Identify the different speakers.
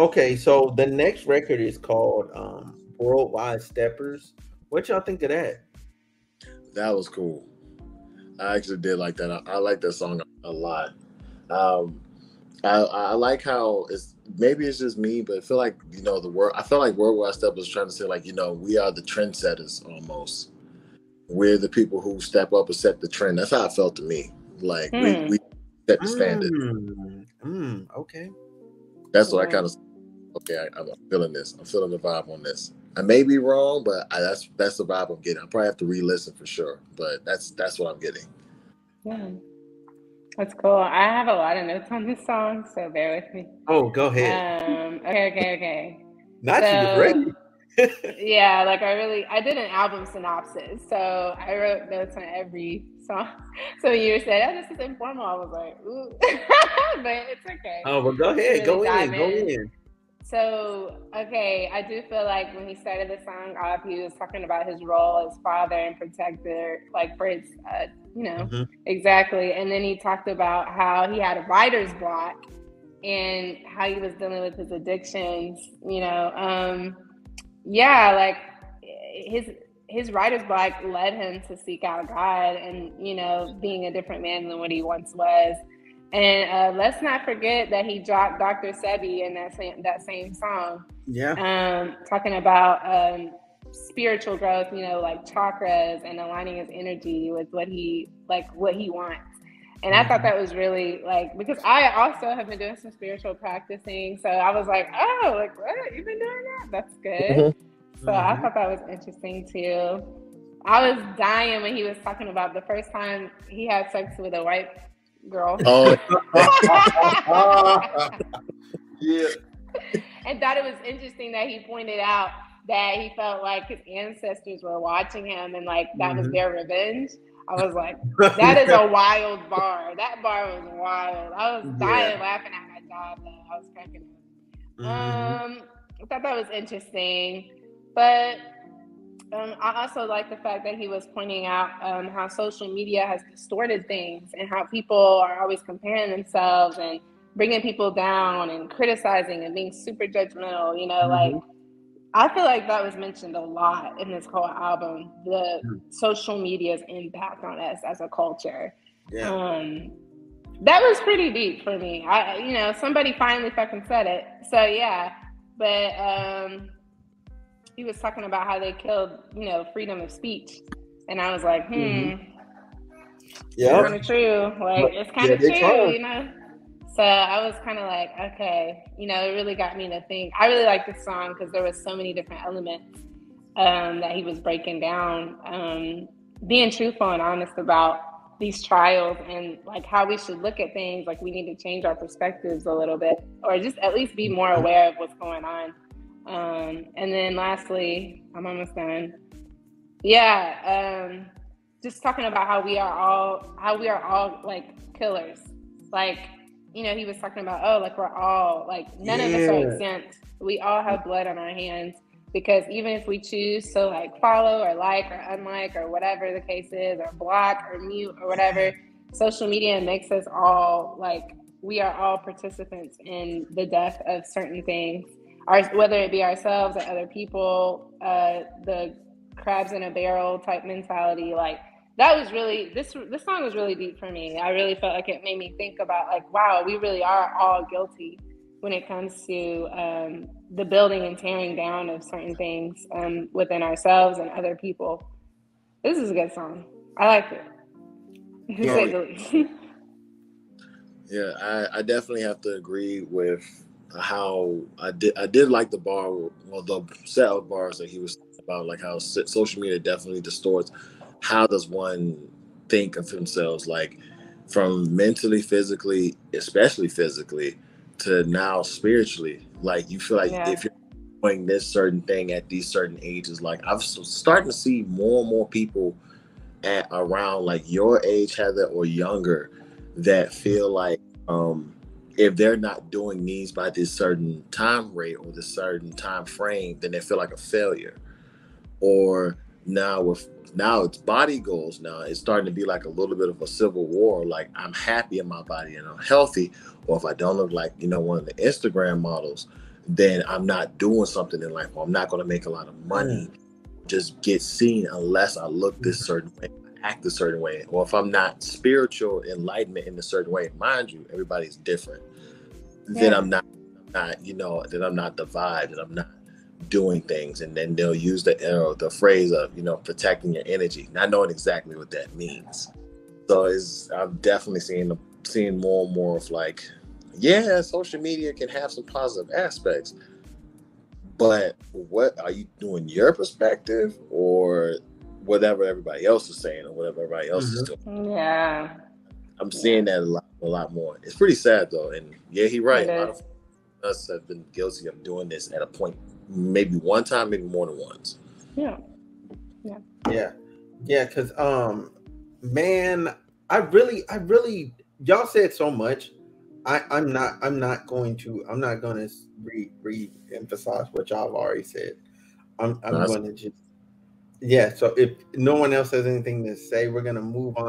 Speaker 1: Okay, so the next record is called Worldwide Steppers. What y'all think of that?
Speaker 2: That was cool. I actually did like that. I like that song a lot. Um, I like how it's maybe it's just me, but I feel like the word. I feel like Worldwide Step was trying to say like we are the trendsetters almost. We're the people who step up and set the trend. That's how it felt to me. Like we
Speaker 3: Hmm.
Speaker 2: set the standard.
Speaker 1: Okay.
Speaker 2: That's what I
Speaker 3: Yeah.
Speaker 2: kind of okay. I'm feeling this. I'm feeling the vibe on this. I may be wrong, but that's the vibe I'm getting. I probably have to re-listen for sure, but that's what I'm getting.
Speaker 3: Yeah. That's cool. I have a lot of notes on this song, so bear with me.
Speaker 1: Oh, go ahead.
Speaker 3: Okay.
Speaker 1: Not you was
Speaker 3: So
Speaker 1: ready.
Speaker 3: yeah, like I did an album synopsis, so I wrote notes on every song. So when you said, "Oh, this is informal," I was like, "Ooh," but it's okay
Speaker 1: Oh, well, go
Speaker 3: to
Speaker 1: ahead.
Speaker 3: really
Speaker 1: Go
Speaker 3: dive
Speaker 1: in. Go
Speaker 3: in.
Speaker 1: in.
Speaker 3: So, okay, I do feel like when he started the song off, he was talking about his role as father and protector, like for his, you know,
Speaker 1: Hmm.
Speaker 3: exactly. And then he talked about how he had a writer's block and how he was dealing with his addictions, yeah, like his his writer's block led him to seek out God and being a different man than what he once was. And let's not forget that he dropped Dr. Sebi in that same song,
Speaker 1: Yeah.
Speaker 3: talking about spiritual growth, like chakras and aligning his energy with what he wants. And I thought
Speaker 1: Hmm.
Speaker 3: that was really because I also have been doing some spiritual practicing. So I was like, oh, like what? You've been doing that? That's good.
Speaker 2: Hmm.
Speaker 3: So I
Speaker 1: Hmm.
Speaker 3: thought that was interesting too. I was dying when he was talking about the first time he had sex with a white girl.
Speaker 2: Oh,
Speaker 1: Yeah.
Speaker 3: And thought it was interesting that he pointed out that he felt like his ancestors were watching him and like that was
Speaker 1: Hmm.
Speaker 3: their revenge. I was like, that is a wild bar. That bar was wild. I was
Speaker 1: Yeah.
Speaker 3: dying laughing at my job though. I was cracking up.
Speaker 1: Hmm.
Speaker 3: I thought that was interesting. But I also like the fact that he was pointing out how social media has distorted things and how people are always comparing themselves and bringing people down and criticizing and being super judgmental. Like
Speaker 1: Hmm.
Speaker 3: I feel like that was mentioned a lot in this whole album. The social media's impact on us as a culture.
Speaker 1: Yeah.
Speaker 3: Um, that was pretty deep for me. Somebody finally fucking said it. So yeah, but he was talking about how they killed, freedom of speech. And I was like,
Speaker 1: Hmm.
Speaker 3: it's
Speaker 1: Yeah.
Speaker 3: kind of true. Like,
Speaker 1: But
Speaker 3: it's kind
Speaker 1: yeah,
Speaker 3: of
Speaker 1: they
Speaker 3: true. So I was kind of like, okay, it really got me to think. I really like this song because there was so many different elements that he was breaking down, being truthful and honest about these trials and like how we should look at things. Like we need to change our perspectives a little bit, or just at least be more aware of what's going on. And then lastly, I'm almost done. Yeah, just talking about how we are all like killers. Like, he was talking about, oh, like we're all like none of us are
Speaker 1: Yeah.
Speaker 3: exempt. We all have blood on our hands because even if we choose to like follow or like or unlike or whatever the case is, or block or mute or whatever, social media makes us all like we are all participants in the death of certain things, whether it be ourselves or other people. The crabs in a barrel type mentality, like that was really this song was really deep for me. I really felt like it made me think about like, wow, we really are all guilty when it comes to the building and tearing down of certain things within ourselves and other people. This is a good song. I liked it, to
Speaker 1: Yeah.
Speaker 2: oh
Speaker 3: say
Speaker 2: yeah.
Speaker 3: the least.
Speaker 2: Yeah, I definitely have to agree with how I did like the bar, well, the set of bars that he was about, like how social media definitely distorts how does one think of themselves, like from mentally, physically, especially physically, to now spiritually. Like you feel like
Speaker 3: Yeah.
Speaker 2: if you're doing this certain thing at these certain ages, like I'm starting to see more and more people at around like your age, Heather, or younger, that feel like if they're not doing these by this certain time rate or this certain time frame, then they feel like a failure. Or now it's body goals. Now it's starting to be like a little bit of a civil war. Like I'm happy in my body and I'm healthy, or if I don't look like one of the Instagram models, then I'm not doing something in life, or I'm not going to make a lot of money, just get seen unless I look this certain way, act a certain way, or if I'm not spiritual enlightenment in a certain way. Mind you, everybody's different. Then I'm not, then I'm not the vibe, that I'm not doing things. And then they'll use the phrase of, protecting your energy, not knowing exactly what that means. So I'm definitely seeing more and more of like, yeah, social media can have some positive aspects, but what are you doing, your perspective or whatever everybody else is saying or whatever everybody else is doing?
Speaker 3: Yeah.
Speaker 2: I'm seeing that a lot more. It's pretty sad though. And yeah, he's right. A lot of us have been guilty of doing this at a point, maybe one time, maybe more than once.
Speaker 3: Yeah.
Speaker 1: Because man, I really, y'all said so much. I'm not going to re-emphasize what y'all have already said. I'm going to just so if no one else has anything to say, we're going to move on